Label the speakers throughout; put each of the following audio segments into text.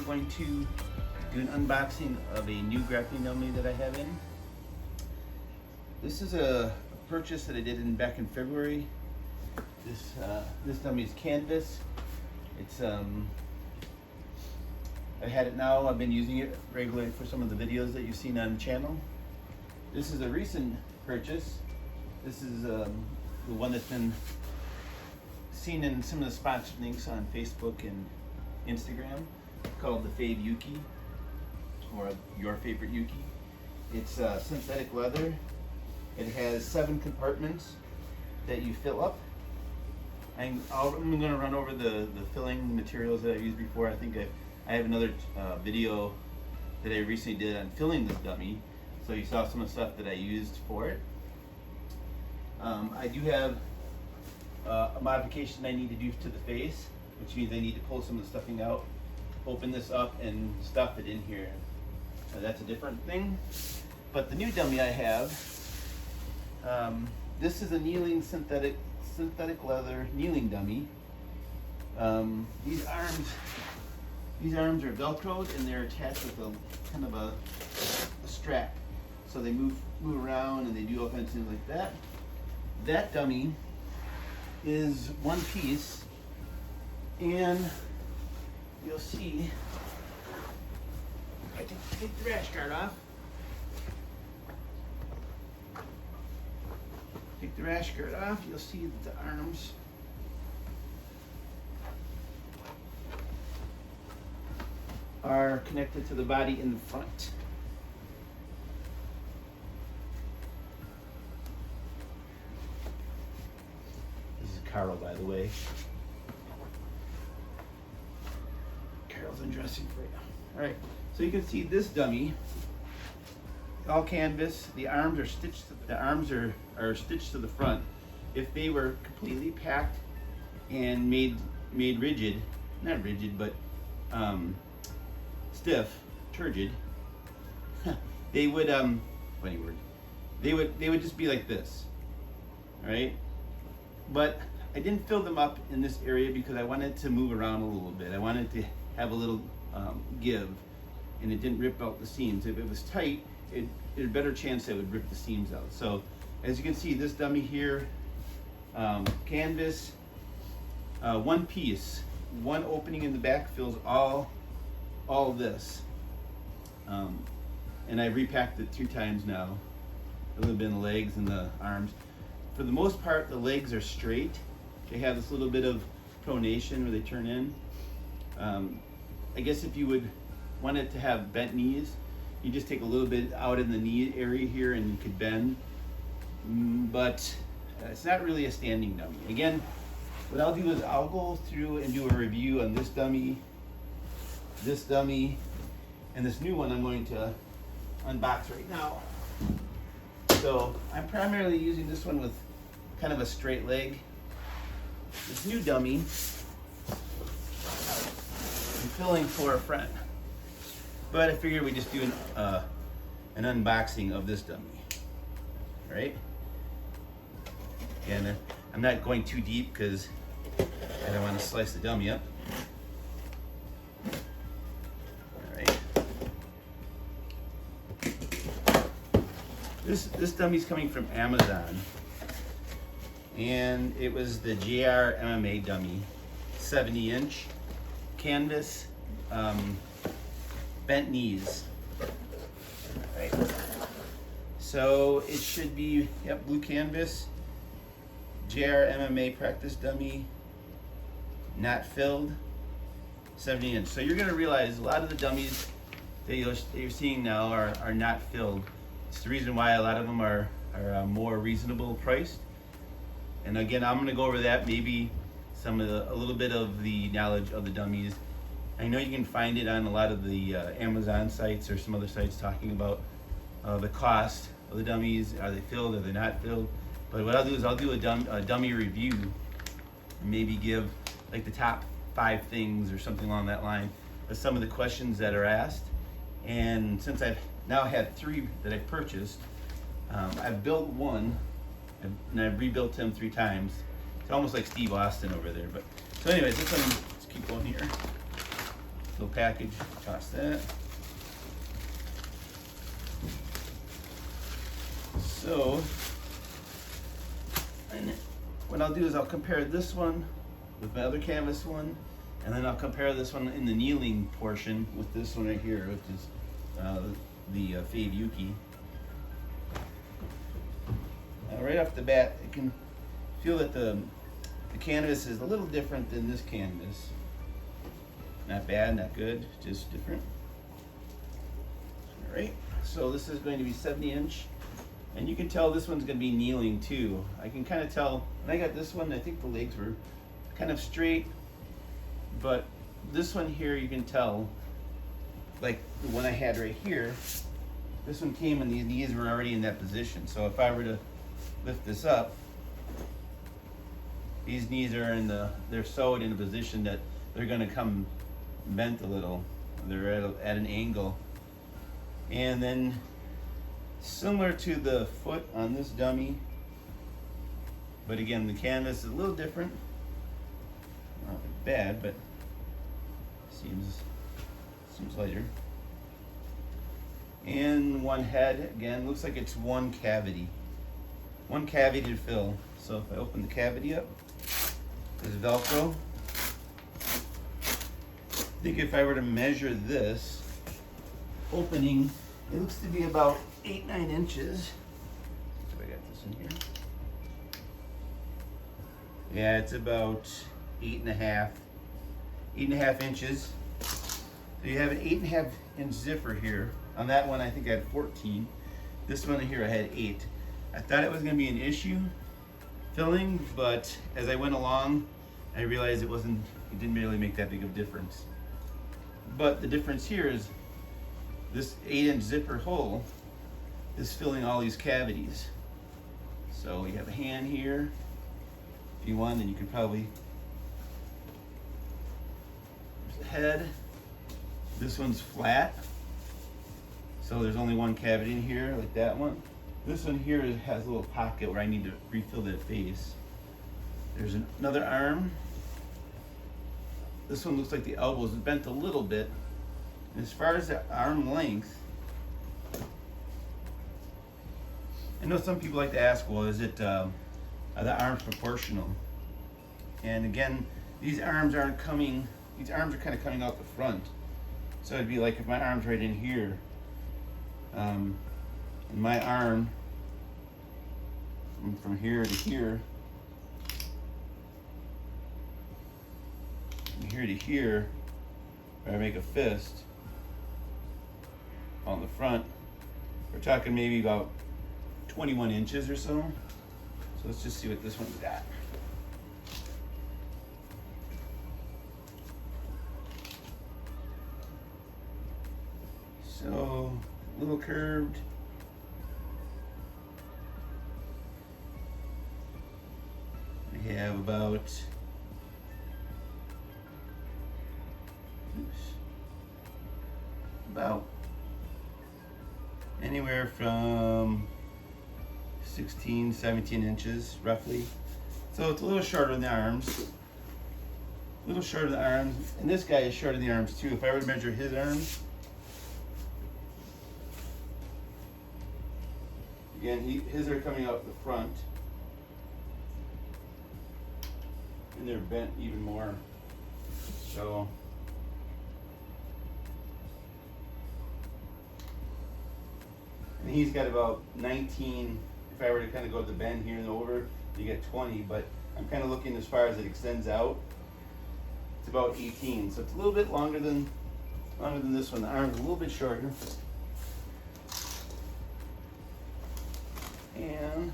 Speaker 1: going to do an unboxing of a new grappling dummy that I have in. This is a purchase that I did back in February. This dummy is canvas. It's I had it now. I've been using it regularly for some of the videos that you've seen on the channel. This is a recent purchase. This is the one that's been seen in some of the sponsored links on Facebook and Instagram, called the Fave Yuki, or your favorite Yuki. It's synthetic leather. It has 7 compartments that you fill up. I'm going to run over the filling materials that I've used before. I think I have another video that I recently did on filling this dummy, so you saw some of the stuff that I used for it. I do have a modification I need to do to the face, which means I need to pull some of the stuffing out, open this up, and stuff it in here. That's a different thing. But the new dummy I have, this is a kneeling synthetic leather kneeling dummy. These arms are velcroed and they're attached with a kind of a strap, so they move around and they do all kinds of things like that. That dummy is one piece, and you'll see, I take the rash guard off. Take the rash guard off, you'll see that the arms are connected to the body in the front. This is Carl, by the way. Carol's undressing for you. All right, so you can see this dummy, all canvas. The arms are stitched. The arms are stitched to the front. If they were completely packed and made rigid, not rigid, but stiff, turgid, they would funny word. They would just be like this, all right? But I didn't fill them up in this area because I wanted to move around a little bit. I wanted to have a little give, and it didn't rip out the seams. If it was tight, it had a better chance it would rip the seams out. So as you can see, this dummy here, canvas, one piece, one opening in the back fills all of this. And I repacked it 2 times now, a little bit in the legs and the arms. For the most part, the legs are straight. They have this little bit of pronation where they turn in. I guess if you would want it to have bent knees, you just take a little bit out in the knee area here and you could bend. But it's not really a standing dummy. Again, what I'll do is I'll go through and do a review on this dummy, and this new one I'm going to unbox right now. So I'm primarily using this one with kind of a straight leg. This new dummy, I'm filling for a friend, but I figured we just do an unboxing of this dummy, right? And I'm not going too deep because I don't want to slice the dummy up. All right. This dummy's coming from Amazon, and it was the JR MMA dummy, 70-inch canvas, bent knees. All right. So it should be, yep, blue canvas, JR MMA practice dummy, not filled, 70-inch. So you're going to realize a lot of the dummies that you're seeing now are not filled. It's the reason why a lot of them are more reasonable priced. And again, I'm going to go over that, maybe a little bit of the knowledge of the dummies. I know you can find it on a lot of the Amazon sites or some other sites talking about the cost of the dummies. Are they filled? Are they not filled? But what I'll do is I'll do a dummy review and maybe give like the top 5 things or something along that line of some of the questions that are asked. And since I've now had 3 that I've purchased, I've built one and I've rebuilt him 3 times. It's almost like Steve Austin over there. But so anyways, let's keep going here. little package, toss that. So, and what I'll do is I'll compare this one with my other canvas one, and then I'll compare this one in the kneeling portion with this one right here, which is the Fave Yuki. Right off the bat, you can feel that the canvas is a little different than this canvas. Not bad, not good, just different. All right, so this is going to be 70-inch. And you can tell this one's going to be kneeling too. I can kind of tell, when I got this one, I think the legs were kind of straight, but this one here you can tell, like the one I had right here, this one came and the knees were already in that position. So if I were to lift this up, these knees are they're sewed in a position that they're going to come bent a little. They're at an angle. And then similar to the foot on this dummy, but again the canvas is a little different. Not bad, but seems lighter. And one head, again, looks like it's one cavity to fill. So if I open the cavity up, there's Velcro. I think if I were to measure this opening, it looks to be about 8-9 inches. So I got this in here. Yeah, it's about 8.5 inches. So you have an 8.5 inch zipper here. On that one, I think I had 14. This one here, I had 8. I thought it was going to be an issue filling, but as I went along, I realized it didn't really make that big of a difference. But the difference here is this 8-inch zipper hole is filling all these cavities. So you have a hand here. If you want, then you could probably, there's the head. This one's flat. So there's only one cavity in here, like that one. This one here has a little pocket where I need to refill that face. There's another arm. This one looks like the elbows are bent a little bit. And as far as the arm length, I know some people like to ask, well, is it, are the arms proportional? And again, these arms are kind of coming out the front. So it'd be like if my arm's right in here, and my arm from here to here, from here to here, if I make a fist on the front, we're talking maybe about 21 inches or so. So let's just see what this one's got. So, a little curved. We have about anywhere from 16, 17 inches roughly. So it's a little shorter than the arms. A little shorter than the arms. And this guy is shorter than the arms too. If I were to measure his arms, again, his are coming out the front. And they're bent even more. So and he's got about 19. If I were to kind of go to the bend here and over, you get 20, but I'm kind of looking as far as it extends out. It's about 18, so it's a little bit longer than this one. The arm's a little bit shorter. And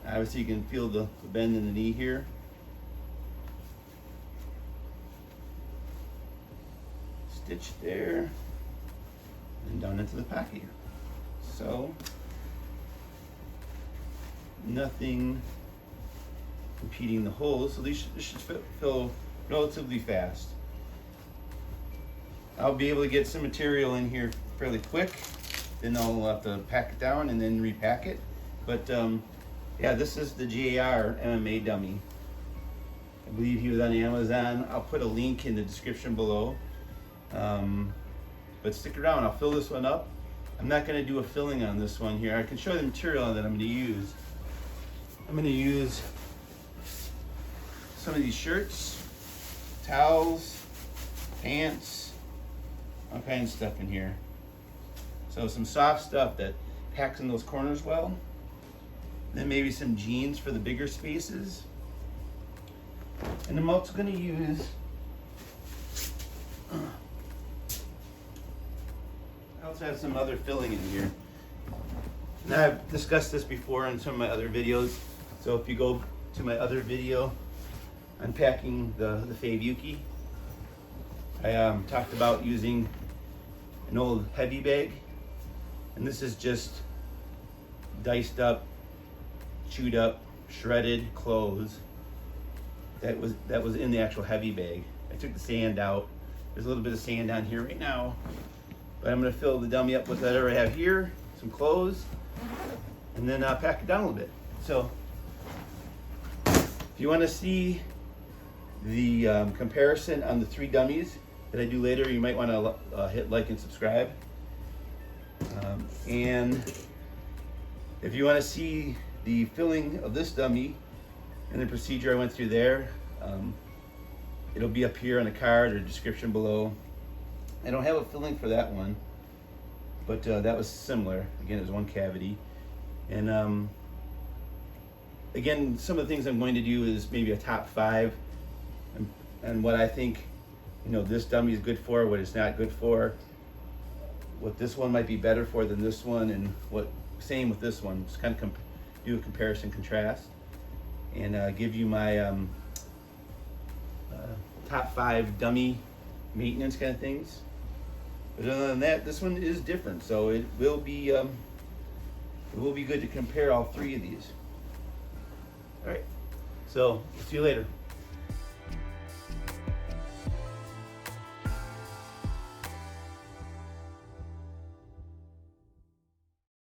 Speaker 1: obviously you can feel the bend in the knee here. Stitch there, and down into the pocket. So nothing impeding the holes, so this should fill relatively fast. I'll be able to get some material in here fairly quick, then I'll have to pack it down and then repack it. But yeah, this is the JR MMA dummy. I believe he was on Amazon. I'll put a link in the description below. But stick around, I'll fill this one up. I'm not going to do a filling on this one here. I can show you the material that I'm going to use. I'm going to use some of these shirts, towels, pants, all kinds of stuff in here. So some soft stuff that packs in those corners well. Then maybe some jeans for the bigger spaces. And I'm also going to use I also have some other filling in here. Now I've discussed this before in some of my other videos. So if you go to my other video unpacking the Fave Yuki, I talked about using an old heavy bag, and this is just diced up, chewed up, shredded clothes that was in the actual heavy bag. I took the sand out. There's a little bit of sand down here right now, but I'm going to fill the dummy up with whatever I have here, some clothes, and then pack it down a little bit. So if you want to see the comparison on the 3 dummies that I do later, you might want to hit like and subscribe. And if you want to see the filling of this dummy and the procedure I went through there, it'll be up here on the card or description below. I don't have a filling for that one, but that was similar. Again, it was 1 cavity. And again, some of the things I'm going to do is maybe a top 5 and what I think, you know, this dummy is good for, what it's not good for, what this one might be better for than this one, and what same with this one. Just kind of do a comparison contrast and give you my top 5 dummy maintenance kind of things. But other than that, this one is different, so it will be good to compare all 3 of these. All right, so see you later.